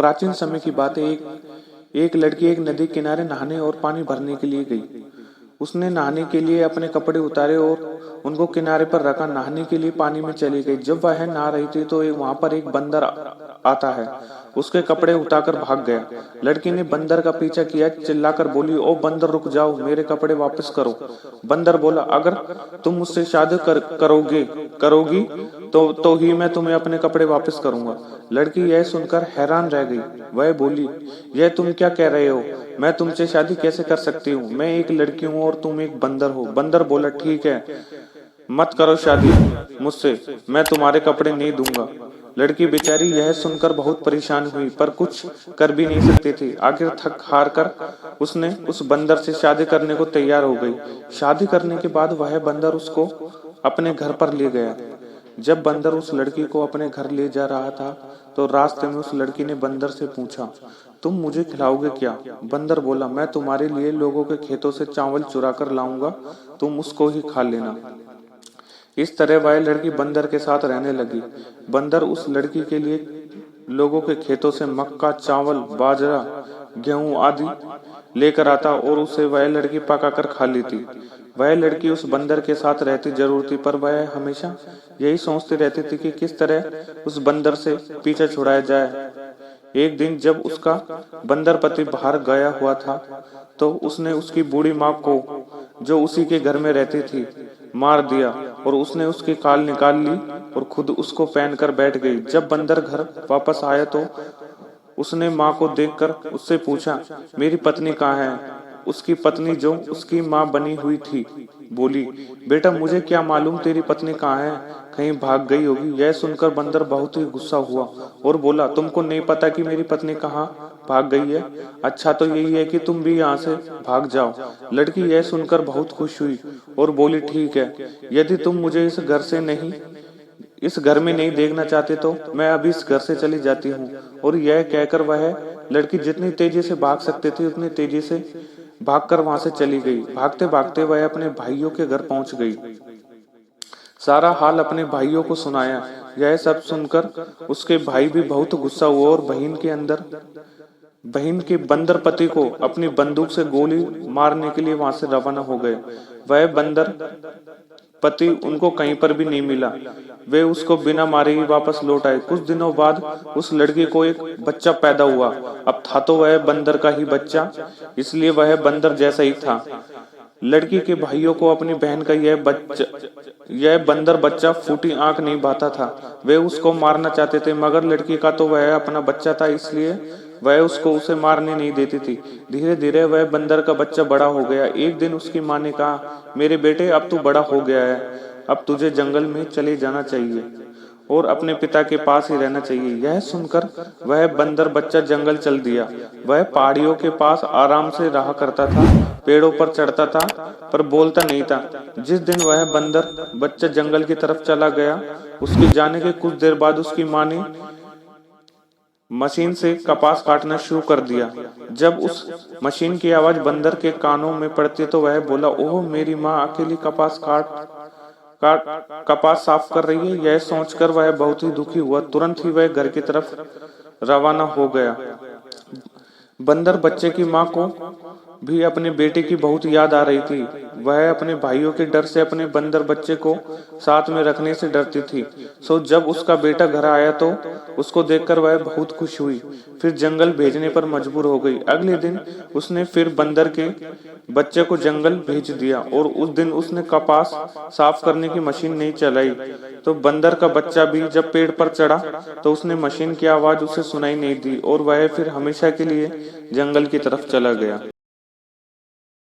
प्राचीन समय की बात है। एक लड़की एक नदी किनारे नहाने और पानी भरने के लिए गई। उसने नहाने के लिए अपने कपड़े उतारे और उनको किनारे पर रखा। नहाने के लिए पानी में चली गई। जब वह नहा रही थी तो वहां पर एक बंदर आता है। उसके कपड़े उतारकर भाग गया। लड़की ने बंदर का पीछा किया, चिल्लाकर बोली, ओ बंदर रुक जाओ, मेरे कपड़े वापस करो। बंदर बोला, अगर तुम मुझसे शादी करोगी तो ही मैं तुम्हें अपने कपड़े वापस करूंगा। लड़की यह सुनकर हैरान रह गई। वह बोली, यह तुम क्या कह रहे हो? मैं तुमसे शादी कैसे कर सकती हूँ? मैं एक लड़की हूँ और तुम एक बंदर हो। बंदर बोला, ठीक है, मत करो शादी मुझसे, मैं तुम्हारे कपड़े नहीं दूंगा। लड़की बेचारी यह सुनकर बहुत परेशान हुई, पर कुछ कर भी नहीं सकती थी। आखिर थक हार कर उसने उस बंदर से शादी करने को तैयार हो गई। शादी करने के बाद वह बंदर उसको अपने घर पर ले गया। जब बंदर उस लड़की को अपने घर ले जा रहा था तो रास्ते में उस लड़की ने बंदर से पूछा, तुम मुझे खिलाओगे क्या? बंदर बोला, मैं तुम्हारे लिए लोगों के खेतों से चावल चुरा कर लाऊंगा, तुम उसको ही खा लेना। इस तरह वह लड़की बंदर के साथ रहने लगी। बंदर उस लड़की के लिए लोगों के खेतों से मक्का, चावल, बाजरा, गेहूं आदि लेकर आता और उसे वह लड़की पकाकर खा लेती। वह लड़की उस बंदर के साथ रहती जरूर थी, पर वह हमेशा यही सोचती रहती थी कि किस तरह उस बंदर से पीछा छुड़ाया जाए। एक दिन जब उसका बंदर पति बाहर गया हुआ था तो उसने उसकी बूढ़ी माँ को, जो उसी के घर में रहती थी, मार दिया और उसने उसकी खाल निकाल ली और खुद उसको पहनकर बैठ गई। जब बंदर घर वापस आया तो उसने माँ को देखकर उससे पूछा, मेरी पत्नी कहाँ है? उसकी पत्नी, जो उसकी माँ बनी हुई थी, बोली, बेटा मुझे क्या मालूम तेरी पत्नी कहाँ है, कहीं भाग गई होगी। यह सुनकर बंदर बहुत ही गुस्सा हुआ और बोला, तुमको नहीं पता कि मेरी पत्नी कहाँ भाग गई है? अच्छा तो यही है कि तुम भी यहाँ से भाग जाओ। लड़की यह सुनकर बहुत खुश हुई और बोली, ठीक है, यदि तुम मुझे इस घर में नहीं देखना चाहते तो मैं अभी इस घर से चली जाती हूँ। और यह कहकर वह लड़की जितनी तेजी से भाग सकती थी उतनी तेजी से भागकर वहां से चली गई। भागते भागते वह अपने भाइयों के घर पहुंच गई। सारा हाल अपने भाइयों को सुनाया। यह सब सुनकर उसके भाई भी बहुत गुस्सा हुए और बहन के बंदर पति को अपनी बंदूक से गोली मारने के लिए वहां से रवाना हो गए। वह बंदर पति उनको कहीं पर भी नहीं मिला। वे उसको बिना मारे ही वापस लौट आए। कुछ दिनों बाद उस लड़की को एक बच्चा पैदा हुआ। अब था तो वह बंदर का ही बच्चा, इसलिए वह बंदर जैसा ही था। लड़की के भाइयों को अपनी बहन का यह बंदर बच्चा फूटी आंख नहीं भाता था। वे उसको मारना चाहते थे, मगर लड़की का तो वह अपना बच्चा था, इसलिए वह उसको उसे मारने नहीं देती थी। धीरे धीरे वह बंदर का बच्चा बड़ा हो गया। एक दिन उसकी माँ ने कहा, मेरे बेटे अब तू बड़ा हो गया है, अब तुझे जंगल में चले जाना चाहिए और अपने पिता के पास ही रहना चाहिए। यह सुनकर वह बंदर बच्चा जंगल चल दिया। वह पहाड़ियों के पास आराम से रहा करता था, पेड़ों पर चढ़ता था, पर बोलता नहीं था। जिस दिन वह बंदर बच्चा जंगल की तरफ चला गया, उसके जाने के कुछ देर बाद उसकी माँ ने मशीन से कपास काटना शुरू कर दिया। जब उस मशीन की आवाज बंदर के कानों में पड़ती तो वह बोला, ओह, मेरी माँ अकेली कपास साफ कर रही है। यह सोचकर वह बहुत ही दुखी हुआ। तुरंत ही वह घर की तरफ रवाना हो गया। बंदर बच्चे की माँ को भी अपने बेटे की बहुत याद आ रही थी। वह अपने भाइयों के डर से अपने बंदर बच्चे को साथ में रखने से डरती थी। सो जब उसका बेटा घर आया तो उसको देखकर वह बहुत खुश हुई, फिर जंगल भेजने पर मजबूर हो गई। अगले दिन उसने फिर बंदर के बच्चे को जंगल भेज दिया और उस दिन उसने कपास साफ करने की मशीन नहीं चलाई। तो बंदर का बच्चा भी जब पेड़ पर चढ़ा तो उसने मशीन की आवाज उसे सुनाई नहीं दी और वह फिर हमेशा के लिए जंगल की तरफ चला गया।